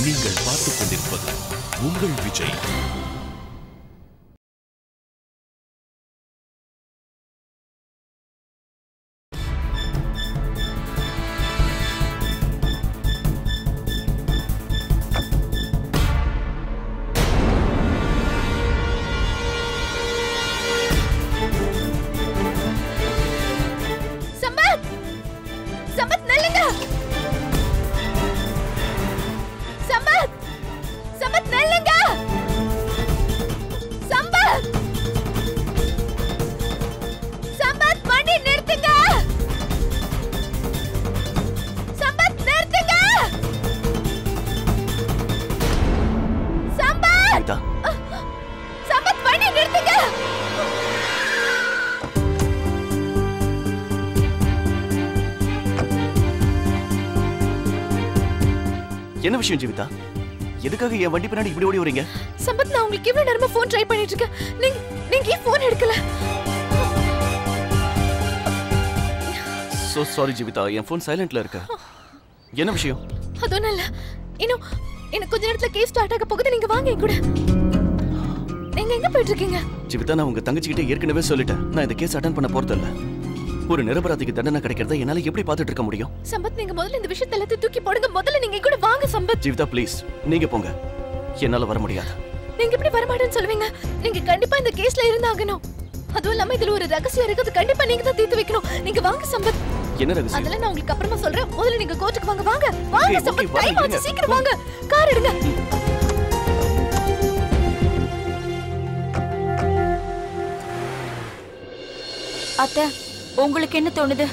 நீங்கள் பார்த்துக் கொண்டிருப்பது உங்கள் விஜய். என்ன விஷயம் ஜீவிதா? எதுக்காக என் வண்டி பின்னாடி இப்படி ஓடி வரீங்க? சம்பத், நான் உங்களுக்கு இவ்வளவு நேரமா போன் ட்ரை பண்ணிட்டு இருக்கேன். நீங்க ஏன் போன் எடுக்கல? சோ சாரி ஜீவிதா, என் போன் சைலண்ட்ல இருக்கு. என்ன விஷயம்? அதொன்னும் இல்ல. இன்னும் கொஞ்ச நேரத்துல கேஸ் ஸ்டார்ட் ஆக போகுது. நீங்க வாங்க என் கூட. நீங்க எங்க போயிட்டு இருக்கீங்க? ஜீவிதா, நான் உங்க தங்கச்சிக்கிட்ட ஏற்கனவே சொல்லிட்டேன். நான் இந்த கேஸ் அட்டெண்ட் பண்ண போறது இல்ல. ஒரு நிரபராதிக்கு தண்டனை கிடைக்கிறத என்னால எப்படி பார்த்துட்டு இருக்க முடியும்? சம்பத், நீங்க முதல்ல இந்த விஷயத்தை எல்லாத்தையும் தூக்கி போடுங்க. முதல்ல நீங்க கூட வாங்க சம்பத். ஜீவிதா ப்ளீஸ், நீங்க போங்க. என்னால வர முடியாது. நீங்க எப்படி வர மாட்டேன்னு சொல்லுவீங்க? நீங்க கண்டிப்பா இந்த கேஸ்ல இருந்தாகணும். அதுவும் இல்லாம இதுல ஒரு ரகசியம் இருக்கு. அது கண்டிப்பா நீங்க தான் தீர்த்து வைக்கணும். நீங்க வாங்க சம்பத். என்ன ரகசியம்? அதெல்லாம் நான் உங்களுக்கு அப்புறமா சொல்றேன். முதல்ல நீங்க கோர்ட்டுக்கு வாங்க. வாங்க சம்பத், டைம் ஆச்சு. சீக்கிரம் வாங்க. கார் எடுங்க. அத்தை, உங்களுக்கு என்ன தோணுது?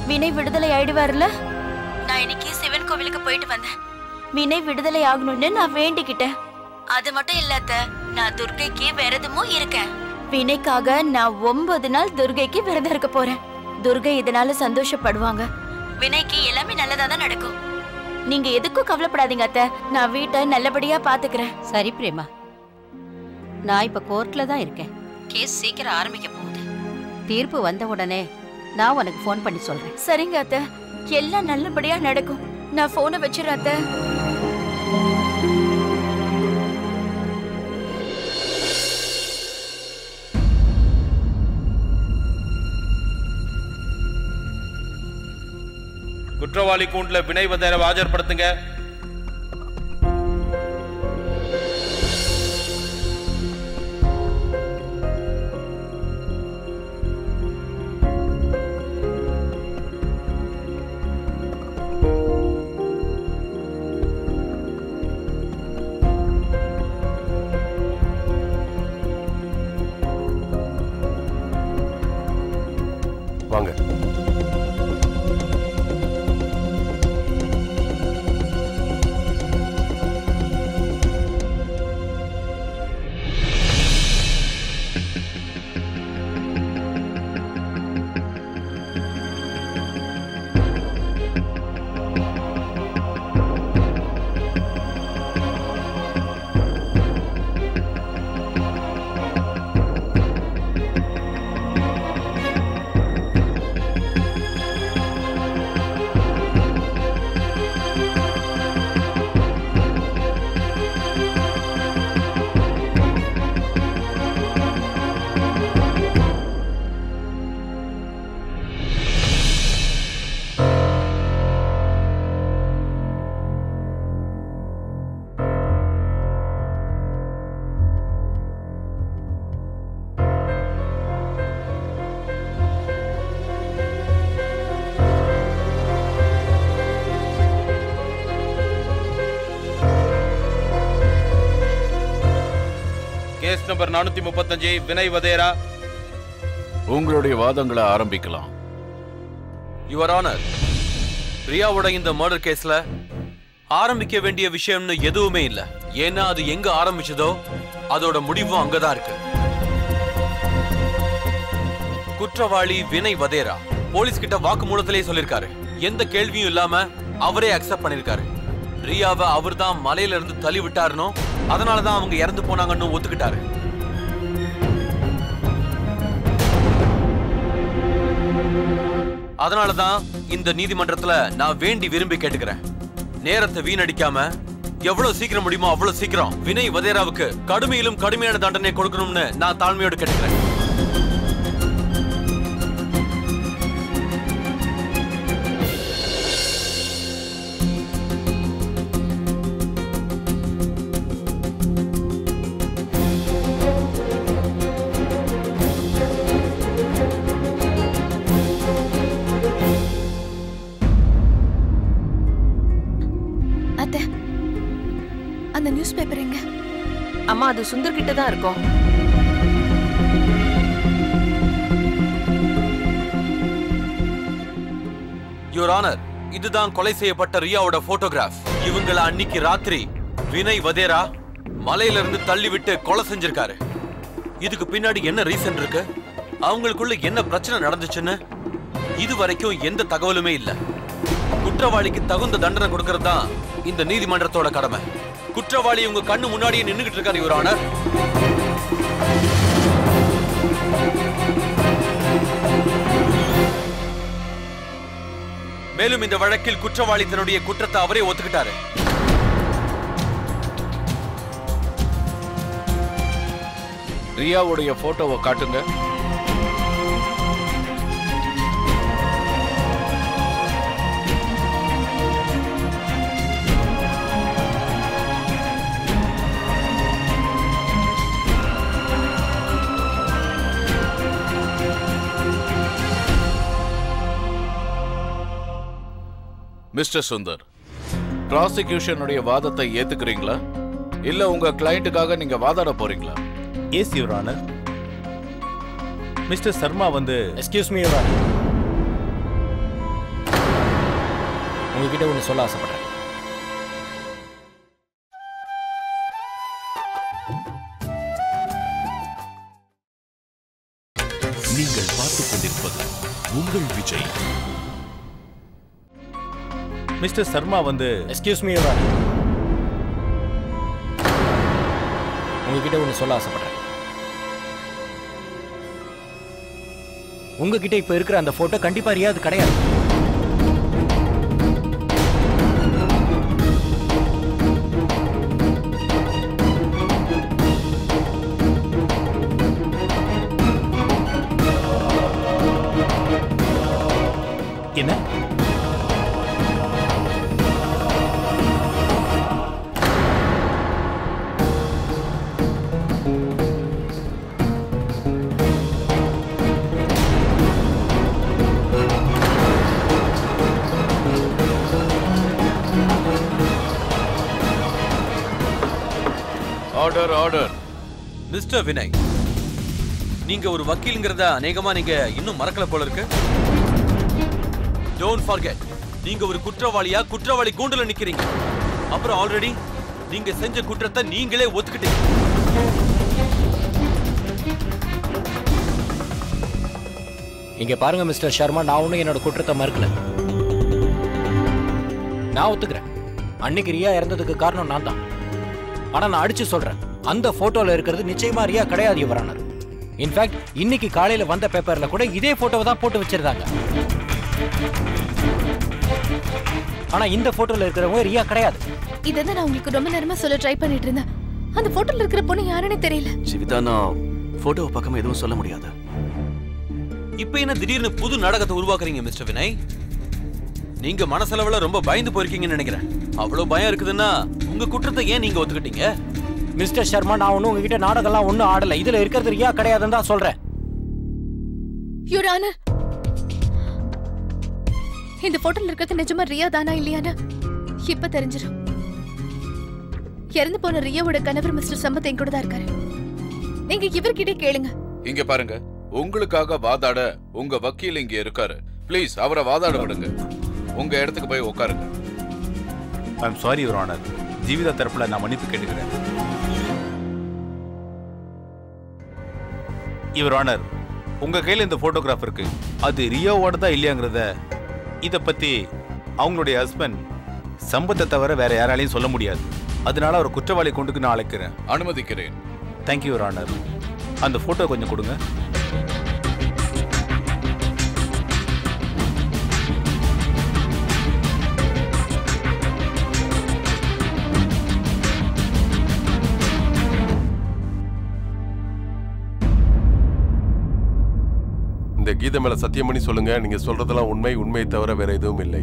வினய் விடுதலை ஆயிடுவார்ல? நான் இன்னைக்கு சிவன் கோவிலுக்கு போயிட்டு வந்தேன். வினய் விடுதலை ஆகணும்னு நான் வேண்டிக்கிட்டேன். அது மட்டும் இல்ல அத்தை, நான் துர்கைக்கு விரதமும் இருக்கேன். வினைக்காக நான் 9 நாள் துர்கைக்கு விரதம் இருக்க போறேன். துர்கை இதனால சந்தோஷப்படுவாங்க. வினைக்கு எல்லாமே நல்லதா தான் நடக்கும். நீங்க எதுக்கும் கவலைப்படாதீங்க அத்தை. நான் வீட்டை நல்லபடியா பாத்துக்கிறேன். சரி பிரேமா, நான் இப்ப கோர்ட்ல தான் இருக்கேன். கேஸ் சீக்கிரம் ஆரம்பிக்க போகுது. தீர்ப்பு வந்த உடனே நான் உனக்கு ஃபோன் பண்ணி சொல்றேன். சரிங்க அத்தை, எல்லாம் நல்லபடியா நடக்கும். நான் போனை வச்சிடறேன் அத்தை. குற்றவாளி கூண்டுல வினய் வதேராவை ஆஜர்படுத்துங்க. வாங்க. Case number 435 Vinay Vadra. உங்களுடைய வாதங்களை ஆரம்பிக்கலாம். யுவர் ஆனர், ரியாவோட இந்த மர்டர் கேஸ்ல ஆரம்பிக்க வேண்டிய விஷயம்னு எதுவுமே இல்ல. ஏன்னா அது எங்க ஆரம்பிச்சதோ அதோட முடிவும் அங்கதான் இருக்கு. குற்றவாளி வினய் வதேரா போலீஸ் கிட்ட வாக்குமூலத்திலே சொல்லிருக்காரு. எந்த கேள்வியும் இல்லாம அவரே அக்செப்ட் பண்ணிருக்காரு. ரியாவை அவர் தான் மலையில இருந்து தள்ளி விட்டாருனோ, அதனாலதான் அவங்க இறந்து போனாங்கன்னு ஒத்துக்கிட்டாரு. அதனாலதான் இந்த நீதிமன்றத்துல நான் வேண்டி விரும்பி கேட்டுக்கிறேன், நேரத்தை வீணடிக்காம எவ்வளவு சீக்கிரம் முடியுமோ அவ்வளவு சீக்கிரம் வினய் வதேராவுக்கு கடுமையிலும் கடுமையான தண்டனை கொடுக்கணும்னு நான் தாழ்மையோடு கேட்டுக்கிறேன். அந்த நியூஸ் பேப்பர் எங்க? அம்மா அது சுந்தர் கிட்ட தான் இருக்கும். யுவர் ஆனர், இதுதான் கொலை செய்யப்பட்ட ரியாவோட போட்டோகிராஃப். இவங்கள அன்னைக்கு ராத்திரி வினய் வதேரா மலையில இருந்து தள்ளிவிட்டு கொலை செஞ்சிருக்காரு. இதுக்கு பின்னாடி என்ன ரீசன் இருக்கு, அவங்களுக்குள்ள என்ன பிரச்சனை நடந்துச்சுன்னு இது வரைக்கும் எந்த தகவலுமே இல்ல. குற்றவாளிக்கு தகுந்த தண்டனை கொடுக்கறது தான் இந்த நீதிமன்றத்தோட கடமை. குற்றவாளி உங்க கண்ணு முன்னாடியே நின்னுகிட்டு இருக்காரு யுவர் ஆனர். மேலும் இந்த வழக்கில் குற்றவாளி தன்னுடைய குற்றத்தை அவரே ஒத்துக்கிட்டாரு. ரியாவுடைய போட்டோவை காட்டுங்க. மிஸ்டர் சுந்தர், ப்ராசிக்யூஷனுடைய வாதத்தை ஏத்துக்கிறீங்களா இல்ல உங்க கிளையண்ட்டுக்காக நீங்க வாதாட போறீங்களா? Yes your honour. Mister Sharma excuse me your honour, உங்ககிட்ட ஒன்று சொல்ல ஆசைப்படுறேன். நீங்கள் பார்த்துக் கொண்டிருப்பது உங்கள் Vijay. Mister Sharma excuse me your honour, உங்ககிட்ட ஒன்று சொல்ல ஆசைப்படுறேன். உங்ககிட்ட இப்ப இருக்கிற அந்த போட்டோ கண்டிப்பா ரியாது கிடையாது. என்ன? Order order. மிஸ்டர் வினய், நீங்க ஒரு வக்கீலுங்கிறத அநேகமா நீங்க இன்னும் மறக்கல போல இருக்கு. டோன்ட் ஃபர்கெட், நீங்க ஒரு குற்றவாளியா குற்றவாளி கூண்டுல நிக்கிறீங்க. அப்புறம் ஆல்ரெடி நீங்க செஞ்ச குற்றத்தை நீங்களே ஒத்துக்கிட்டீங்க. இங்க பாருங்க மிஸ்டர் சர்மா, நான் ஒன்னும் என்னோட குற்றத்தை மறுக்கல. நான் ஒத்துக்கிறேன், அன்னைக்கு ரியா இறந்ததுக்கு காரணம் நான் தான். ஆனா நான் அடிச்சு சொல்றேன், அந்த போட்டோல இருக்கிறது நிச்சயமா ரியா கிடையாது யுவர் ஆனர். இன்ஃபேக்ட் இன்னைக்கு காலையில வந்த பேப்பர்ல கூட இதே போட்டோவை தான் போட்டு வச்சிருந்தாங்க. ஆனா இந்த போட்டோல இருக்கிறவங்க ரியா கிடையாது. இதான் நான் உங்களுக்கு ரொம்ப நேரமா சொல்ல ட்ரை பண்ணிட்டு இருந்தேன். அந்த போட்டோல இருக்கிற பொண்ணு யாருன்னு தெரியல. ஜீவிதா, நான் போட்டோவை பக்கமா எதுவும் சொல்ல முடியாது. இப்ப என்ன திடீர்னு புது நாடகத்தை உருவாக்குறீங்க மிஸ்டர் வினய்? நீங்க மனசளவுல ரொம்ப பயந்து போயிருக்கீங்கன்னு நினைக்கிறேன். அவ்வளவு பயம் இருக்குதுன்னா உங்க குற்றத்தை ஏன் நீங்க ஒத்துக்கிட்டீங்க? மிஸ்டர் சர்மா, நான் ஒன்னும் உங்ககிட்ட நாடகம்லாம் ஒன்னும் ஆடல. இதுல இருக்கிறது ரியா கிடையாதுன்னு தான் சொல்றேன். யுவர் ஆனர், இந்த போட்டோல இருக்கிறது நிஜமா ரியா தானா இல்லையான்னு இப்ப தெரிஞ்சிடும். இறந்து போன ரியாவோட கணவர் மிஸ்டர் சம்பத் என் கூட தான் இருக்காரு. நீங்க இவர்கிட்ட கேளுங்க. இங்க பாருங்க, உங்களுக்காக வாதாட உங்க வக்கீல் இங்க இருக்காரு. ப்ளீஸ் அவரை வாதாட விடுங்க. உங்க இடத்துக்கு போய் உட்காருங்க. I'm sorry your honour, Jeevitha தரப்புல நான் மன்னிப்பு கேட்டுக்கிறேன். யுவர் ஆனர், உங்க கையில இந்த போட்டோகிராஃப் இருக்கு. அது ரியோவோட தான் இல்லையாங்கிறத இத பத்தி அவங்களுடைய ஹஸ்பண்ட் சம்பத்தை தவிர வேற யாராலையும் சொல்ல முடியாது. அதனால அவர் குற்றவாளி கொண்டுக்கு நான் அழைக்கிறேன். அனுமதிக்கிறேன். Thank you your honour. அந்த போட்டோ கொஞ்சம் கொடுங்க. கீதை மேல சத்தியம் பண்ணி சொல்லுங்க, நீங்க சொல்றதெல்லாம் உண்மையை தவிர வேற எதுவும் இல்லை.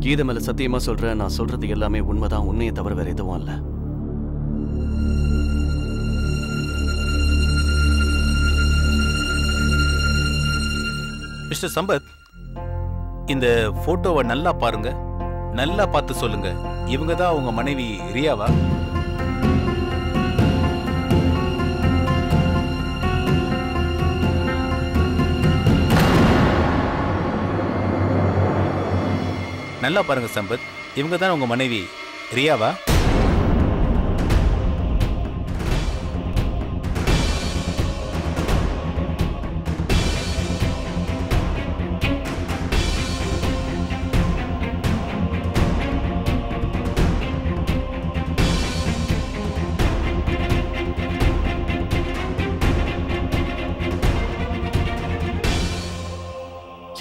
கீதை மேல சத்தியமா சொல்றேன், நான் சொல்றது எல்லாமே உண்மைதான், உண்மையை தவிர வேற எதுவும் இல்ல. மிஸ்டர் சம்பத், இந்த போட்டோவை நல்லா பாருங்க, நல்லா பார்த்து சொல்லுங்க, இவங்க தான் உங்க மனைவி ரியாவா? நல்லா பாருங்க சம்பத், இவங்க தான் உங்க மனைவி ரியாவா?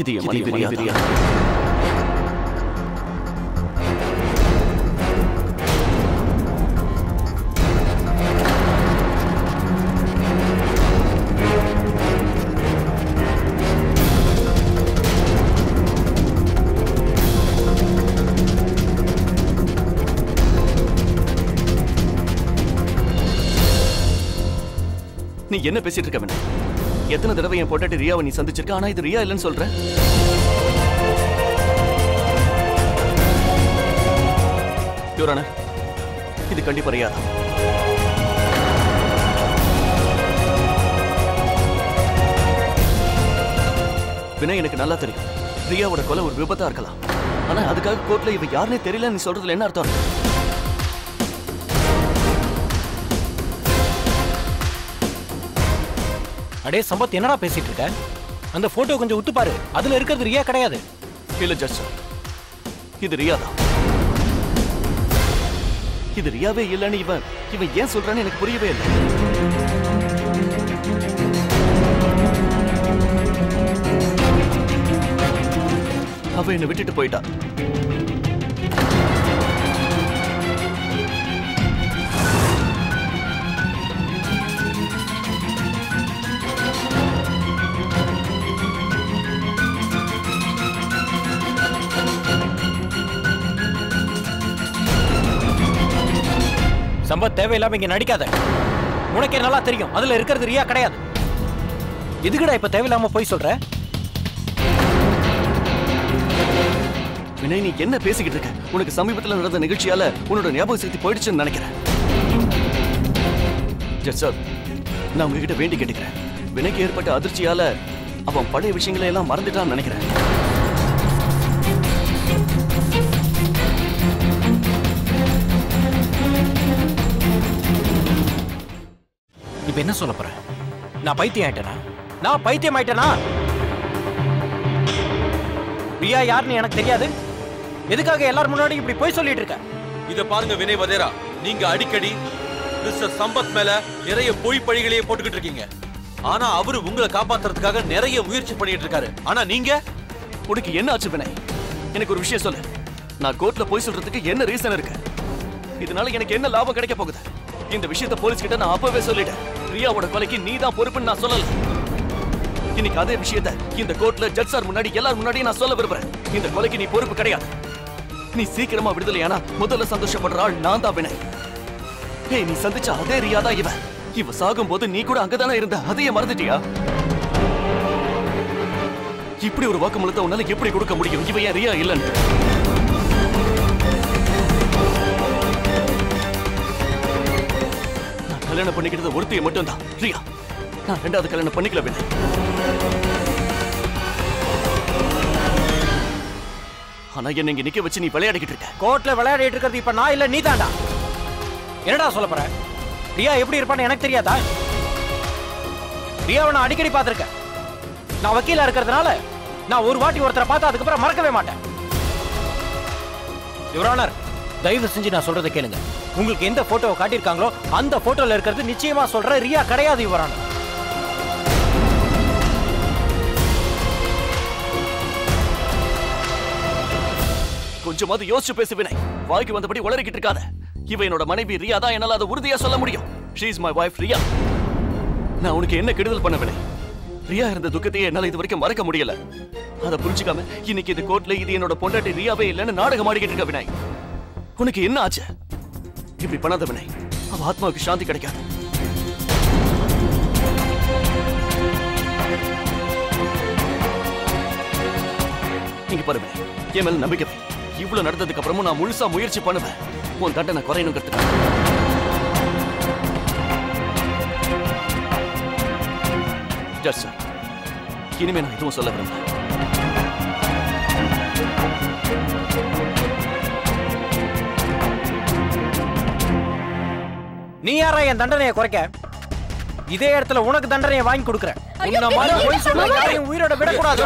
இது என் மனைவி ரியா. நீ என்ன பேசிட்டு இருக்க வேண்டாம். எத்தனை தடவை என் பொட்டாட்டி ரியாவை நீ சந்திச்சிருக்க, ஆனா இது ரியா இல்லைன்னு சொல்ற. யுவர் ஆனர், இது கண்டிப்பா ரியா தான். வினய், எனக்கு நல்லா தெரியும் ரியாவோட கொலை ஒரு விபத்தா இருக்கலாம். ஆனா அதுக்காக கோர்ட்ல இவ யாருன்னே தெரியல நீ சொல்றதுல என்ன அர்த்தம்? அடே சம்பத், என்னடா பேசிட்டு இருக்க? அந்த போட்டோ கொஞ்சம் உத்து பாரு, அதுல இருக்கிறது ரியா கிடையாது. இல்ல ஜட்ஜ், இது ரியா தான். இது ரியாவே இல்லன்னு இவன் ஏன் சொல்றான்னு எனக்கு புரியவே இல்லை. அவ என்னை விட்டுட்டு போயிட்டா. சம்பத், தேவையில்லாம இங்க நடிக்காத. உனக்கே நல்லா தெரியும் அதுல இருக்கிறது ரியா கிடையாது. எதுக்குடா இப்ப தேவையில்லாம போய் சொல்ற? வினய், நீ என்ன பேசிக்கிட்டு இருக்க? உனக்கு சமீபத்தில் நடந்த நிகழ்ச்சியால உன்னோட ஞாபக சக்தி போயிடுச்சுன்னு நினைக்கிறேன். ஜட்ஜ் சார், நான் உங்ககிட்ட வேண்டி கேட்டுக்கிறேன். வினய்க்கு ஏற்பட்ட அதிர்ச்சியால அவன் பழைய விஷயங்களை எல்லாம் மறந்துட்டான்னு நினைக்கிறேன். இப்ப என்ன சொல்ல போற? நான் பைத்தியம் ஆயிட்டேனா? நான் பைத்தியம் ஆயிட்டேனா? ரியா யாருன்னு எனக்கு தெரியாது. எதுக்காக எல்லாரும் முன்னாடி இப்படி போய் சொல்லிட்டு இருக்க? இத பாருங்க வினய் வதேரா, நீங்க அடிக்கடி மிஸ்டர் சம்பத் மேல நிறைய பொய் பழிகளையே போட்டுக்கிட்டு இருக்கீங்க. ஆனா அவரு உங்களை காப்பாத்துறதுக்காக நிறைய முயற்சி பண்ணிட்டு இருக்காரு. ஆனா நீங்க, உனக்கு என்ன ஆச்சு வினய்? எனக்கு ஒரு விஷயம் சொல்லு. நான் கோர்ட்ல போய் சொல்றதுக்கு என்ன ரீசன் இருக்கு? இதனால எனக்கு என்ன லாபம் கிடைக்க போகுது? இந்த விஷயத்தை போலீஸ் கிட்ட நான் அப்பவே சொல்லிட்டேன். ரியாவோட கொலைக்கு நீ தான் பொறுப்புன்னு நான் சொல்லல. இன்னைக்கு அதே விஷயத்தை இந்த கோர்ட்ல ஜட்ஜ் சார் முன்னாடி எல்லாரும் முன்னாடி நான் சொல்ல விரும்புறேன். இந்த கொலைக்கு நீ பொறுப்பு கிடையாது. நீ சீக்கிரமா விடுதலையானா முதல்ல சந்தோஷப்படுற ஆள் நான் தான் வினய். ஏய், நீ சந்திச்ச அதே ரியா தான் இவ சாகும் போது நீ கூட அங்கதானே இருந்த, அதையே மறந்துட்டியா? இப்படி ஒரு வாக்குமூலத்தை உன்னால எப்படி கொடுக்க முடியும்? இவ ஏன் ரியா இல்லன்னு? கல்யாணம் பண்ணிக்கிறது ஒருத்தைய மட்டும் தான் ரியா. நான் ரெண்டாவது கல்யாணம் பண்ணிக்கல வினய். ஆனா என்ன இங்க நிக்க வச்சு நீ விளையாடிக்கிட்டு இருக்க. கோர்ட்ல விளையாடிட்டு இருக்கிறது இப்ப நான் இல்ல, நீ தாண்டா. என்னடா சொல்ல போற? ரியா எப்படி இருப்பான்னு எனக்கு தெரியாதா? ரியாவை நான் அடிக்கடி பார்த்திருக்கேன். நான் வக்கீலா இருக்கிறதுனால நான் ஒரு வாட்டி ஒருத்தரை பார்த்தா அதுக்கப்புறம் மறக்கவே மாட்டேன். யுவர் ஆனர், தயவு செஞ்சு நான் சொல்றதை கேளுங்க. உங்களுக்கு எந்த போட்டோவை காட்டியிருக்காங்களோ அந்த போட்டோல இருக்கிறது நிச்சயமா சொல்ற ரியா கிடையாது யுவர் ஆனர். கொஞ்சமாவது யோசிச்சு பேசு வினய். வாய்க்கு வந்தபடி உளறிக்கிட்டு இருக்காத. இவ என்னோட மனைவி ரியா தான், என்னால அதை உறுதியா சொல்ல முடியும். She is my wife Riya. நான் உனக்கு என்ன கெடுதல் பண்ண வினை? ரியா இருந்த துக்கத்தையே என்னால இது வரைக்கும் மறக்க முடியல. அதை புரிஞ்சுக்காம இன்னைக்கு இந்த கோர்ட்ல இது என்னோட பொண்டாட்டி ரியாவே இல்லைன்னு நாடகம் ஆடிக்கிட்டு இருக்க வினாய். உனக்கு என்ன ஆச்சு? இப்படி பண்ணாத வினாய், அவ ஆத்மாவுக்கு சாந்தி கிடைக்காது. நீங்க பாருங்க, என் மேல நம்பிக்கை. இவ்வளவு நடந்ததுக்கு அப்புறமும் நான் முழுசா முயற்சி பண்ணுவேன் உன் தண்டனை குறையணுங்கிறதுக்கு. ஜட்ஜ் சார், இனிமே நான் எதுவும் சொல்ல விரும்பல. நீ யாரா என் தண்டனையை குறைக்க? இதே இடத்துல உனக்கு தண்டனையை வாங்கி கொடுக்குறேன். இந்த மாதிரி போய் சொல்ற யாரையும் உயிரோட விடக்கூடாது.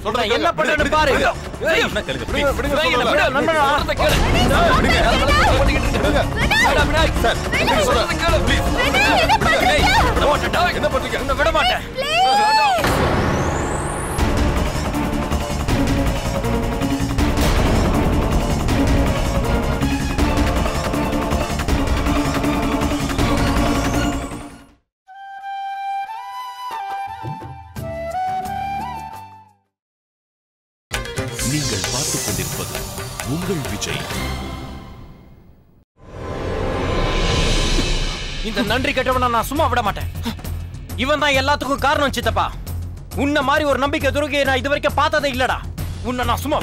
சொல்றேன், என்ன பண்றேன்னு பாரு. விட மாட்டேன். நீங்கள் பார்த்துக் கொண்டிருப்பது உங்கள் விஜய். இந்த நன்றி கெட்டவனை நான் சும்மா விட மாட்டேன். இவன் தான் எல்லாத்துக்கும் காரணம் சித்தப்பா. உன்ன மாதிரி ஒரு நம்பிக்கை துரோகியை நான் இது வரைக்கும் பார்த்ததே இல்லடா. உன்னை நான் சும்மா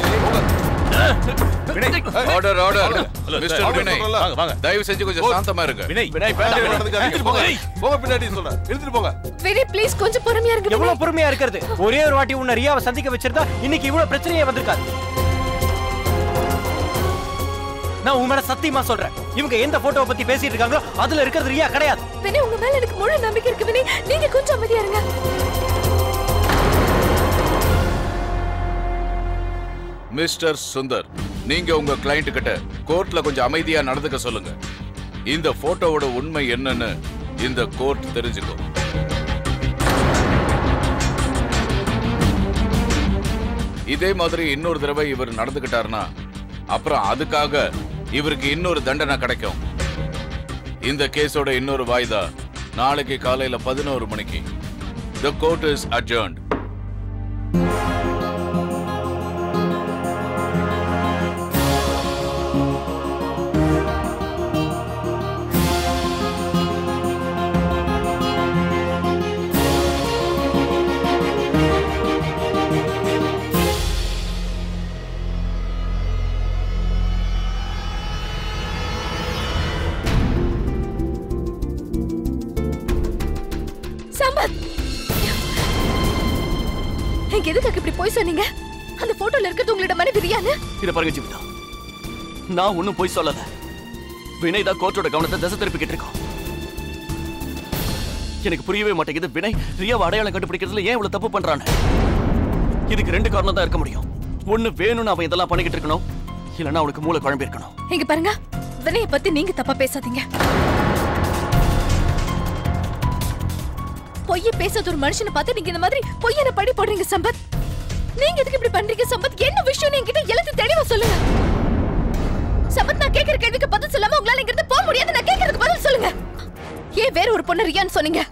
ஆர்டர் ஆர்டர். மிஸ்டர் வினய், வாங்க. தயவு செஞ்சு கொஞ்சம் சாந்தமா இருங்க. வினய் போங்க, பின்னாடி சொல்றேன், எடுத்துட்டு போங்க. வினய் ப்ளீஸ் கொஞ்சம் பொறுமையா இருங்க. எவ்வளவு பொறுமையா இருக்கிறது? ஒரே ஒரு வாட்டி உன்னை ரியாவை சந்திக்க வச்சிருந்தா இன்னைக்கு இவ்வளவு பிரச்சனையே வந்திருக்காது. நான் உன் மேல சத்தியமா சொல்றேன், இவங்க எந்த போட்டோவை பத்தி பேசிட்டு இருக்காங்களோ அதுல இருக்கிறது ரியா கிடையாது. வினய், உங்க மேல எனக்கு முழு நம்பிக்கை இருக்கு வினய். நீங்க கொஞ்சம் அமைதியா இருங்க. மிஸ்டர் சுந்தர், நீங்க உங்க கிளையண்ட் கிட்ட கோர்ட்ல கொஞ்சம் அமைதியா நடந்துக்க சொல்லுங்க. இந்த போட்டோவோட உண்மை என்னன்னு இந்த கோர்ட் தெரிஞ்சுக்கும். இதே மாதிரி இன்னொரு தடவை இவர் நடந்துக்கிட்டாருன்னா அப்புறம் அதுக்காக இவருக்கு இன்னொரு தண்டனை கிடைக்கும். இந்த கேஸோட இன்னொரு வாய்தா நாளைக்கு காலையில 11 மணிக்கு. The court is adjourned. எதுக்காக இப்படி போய் சொன்னீங்க? அந்த போட்டோல இருக்கிறது உங்களோட மனைவி ரியான்னு? இத பாருங்க ஜீவிதா, நான் ஒண்ணும் போய் சொல்லல. வினய் தான் கோர்ட்டோட கவனத்தை திசை திருப்பிக்கிட்டு இருக்கோம். எனக்கு புரியவே மாட்டேங்குது, வினய் ரியாவை அடையாளம் கண்டுபிடிக்கிறதுல ஏன் இவ்வளவு தப்பு பண்றான்னு. இதுக்கு 2 காரணம் தான் இருக்க முடியும். ஒண்ணு, வேணும்னு அவன் இதெல்லாம் பண்ணிக்கிட்டு இருக்கணும், இல்லைன்னா அவனுக்கு மூளை குழம்பி இருக்கணும். இங்க பாருங்க, வினயை பத்தி நீங்க தப்பா பேசாதீங்க. பொய்ய பேசாத ஒரு மனுஷனை பார்த்து நீங்க இந்த மாதிரி பொய்யன படி போடுறீங்க சம்பத். நீங்க எதுக்கு இப்படி பண்றீங்க சம்பத்? என்ன விஷயம் என்கிட்ட எல்லாத்தையும் தெளிவா சொல்லுங்க சம்பத். நான் கேக்குற கேள்விக்கு பதில் சொல்லாம உங்களால இங்க இருந்து போக முடியாது. நான் கேக்குறதுக்கு பதில் சொல்லுங்க. ஏன் வேற ஒரு பொண்ணு ரியான்னு சொன்னீங்க?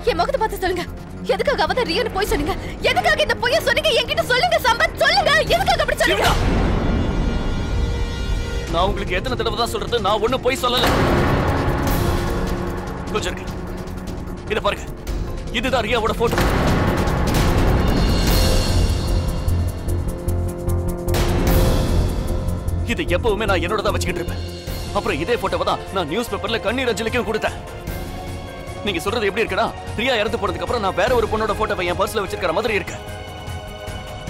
என் முகத்தை பார்த்து சொல்லுங்க. எதுக்காக அவ தான் ரியான்னு போய் சொன்னீங்க? எதுக்காக இந்த பொய்ய சொன்னீங்க? என்கிட்ட சொல்லுங்க சம்பத், சொல்லுங்க. எதுக்காக அப்படி சொல்லுங்க? நான் உங்களுக்கு எத்தனை தடவை தான் சொல்றது, நான் ஒண்ணும் போய் சொல்லல. கொஞ்சம் இருக்கு, இத பாருங்க, இதுதான் ரியாவோட போட்டோ. இது எப்பவுமே நான் என்னோட தான் வச்சுக்கிட்டு இருப்பேன். அப்புறம் இதே போட்டோவை தான் நான் நியூஸ் பேப்பர்ல கண்ணீர் அஞ்சலிக்கும் கொடுத்தேன். நீங்க சொல்றது எப்படி இருக்குன்னா, ரியா இறந்து போனதுக்கு அப்புறம் நான் வேற ஒரு பொண்ணோட போட்டோவை என் பர்ஸ்ல வச்சிருக்கிற மாதிரி இருக்கு.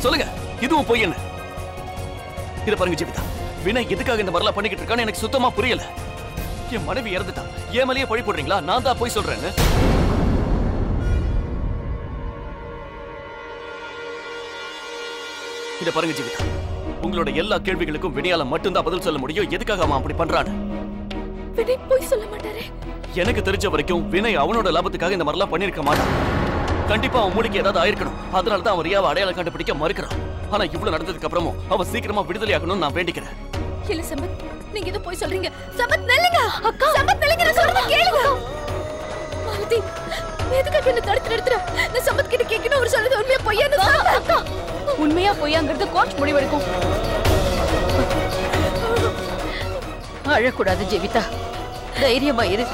சொல்லுங்க, இதுவும் பொய் என்ன? இத பாருங்க ஜீவிதா, வினய் எதுக்காக இந்த மாதிரிலாம் பண்ணிக்கிட்டு இருக்கான்னு எனக்கு சுத்தமா புரியல. என் மனைவி இறந்துட்டான், ஏன் மேலேயே பழி போடுறீங்களா? நான் தான் போய் சொல்றேன்னு. இத பாருங்க ஜீவிதா, உங்களோட எல்லா கேள்விகளுக்கும் வினயால மட்டும்தான் பதில் சொல்ல முடியும். எதுக்காக அவன் அப்படி பண்றான்னு. வினய் போய் சொல்ல மாட்டாரே. எனக்கு தெரிஞ்ச வரைக்கும் வினய் அவனோட லாபத்துக்காக இந்த மாதிரிலாம் பண்ணிருக்க மாட்டான். கண்டிப்பா அவன் மூளைக்கு ஏதாவது ஆயிருக்கணும். அதனாலதான் அவன் ரியாவை அடையாளம் கண்டுபிடிக்க மறுக்கிறான். ஆனா இவ்வளவு நடந்ததுக்கு அப்புறமும் அவன் சீக்கிரமா விடுதலை ஆகணும்னு நான் வேண்டிக்கிறேன். இல்ல சம்பத், நீங்க இது போய் சொல்றீங்க. சம்பத் நில்லுங்க. அக்கா சம்பத் நில்லுங்க, நான் சொல்றத கேளுங்க. மாலதி எதுக்காக என்ன தடுத்து நிறுத்துற? நான் சம்பத் கிட்ட கேட்கணும், அவர் சொல்றது உண்மையா பொய்யான்னு அக்கா, உண்மையா பொய்யாங்கிறது கோர்ட் முடிவெடுக்கும். அழக்கூடாது ஜெவிதா, தைரியமா இரு.